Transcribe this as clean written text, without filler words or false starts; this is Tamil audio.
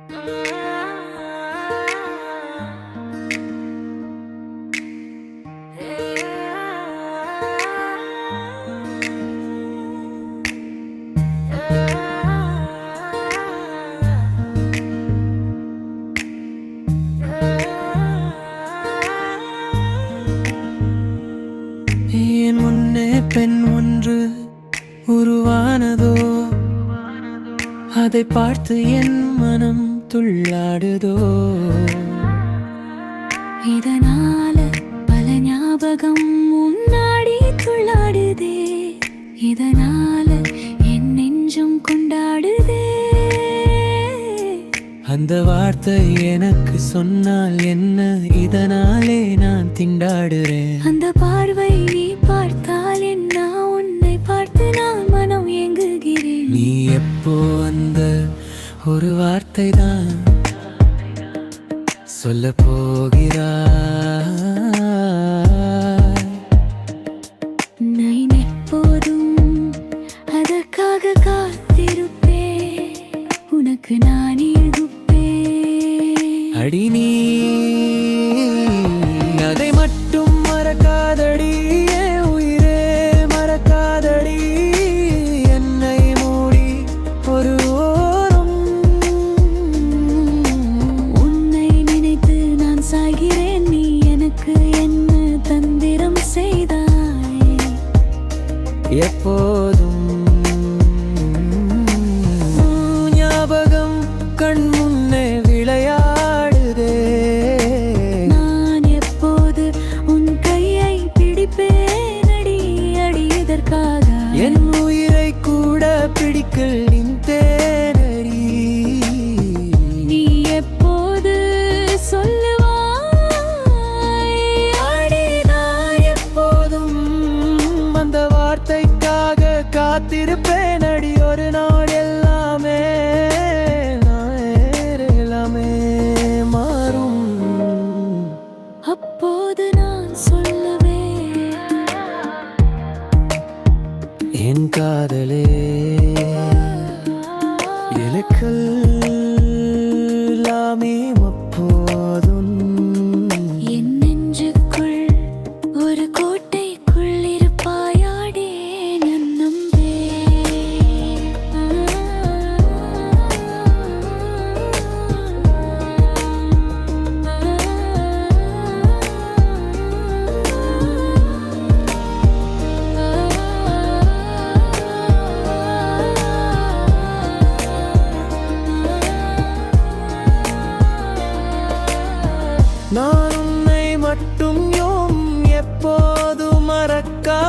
என் முன்னே பெண் ஒன்று உருவானதோ, அதை பார்த்து என் மனம் துள்ளாடுதோ. இதனால பல ஞாபகம் முன்னாடி துள்ளாடுதே, இதனால என் நெஞ்சும் கொண்டாடுதே. அந்த வார்த்தை எனக்கு சொன்னால் என்ன, இதனாலே நான் திண்டாடுறேன். அந்த பார்வை நீ பார்த்தால் என்ன, உன்னை பார்த்து நான் மனம் ஏங்குகிறேன். நீ எப்போ அந்த ஒரு வார்த்தை தான் சொல்ல போகிறாய். நான் எப்போதும் அதற்காக காத்திருப்பேன், உனக்கு நான் எழுப்பேன். அடி நீ அதை மட்டும் மறக்காதடி, என் உயிரே மறக்காதடி. என்னை மூடி ஒரு ஓரம், உன்னை நினைத்து நான் சாகிறேன். நீ எனக்கு என்ன தந்திரம் செய்தாய். எப்போதும் ஞாபகம் கண் முன்னே விளையாடுதே. நான் எப்போது உன் கையை பிடிப்பேன், அடி அடி இதற்காக. என் உயிரை கூட பிடிக்கல் நின்றேனடி. நீ எப்போது சொல்லுவாய், அடி நான் எப்போதும் அந்த வார்த்தைக்காக காத்திருப்பேன் அடி. ஒரு நாள் எல்லாமே எல்லாமே மாறும். அப்போது நான் சொல்லுவேன், என் காதலே எனக்கெல்லாமே அப்போதும். என் நெஞ்சுக்குள் ஒரு கோட்டைக்குள் இருப்பாயாடே, நான் நம்பேன். நான் உன்னை மட்டும் எப்போதும் மறக்கா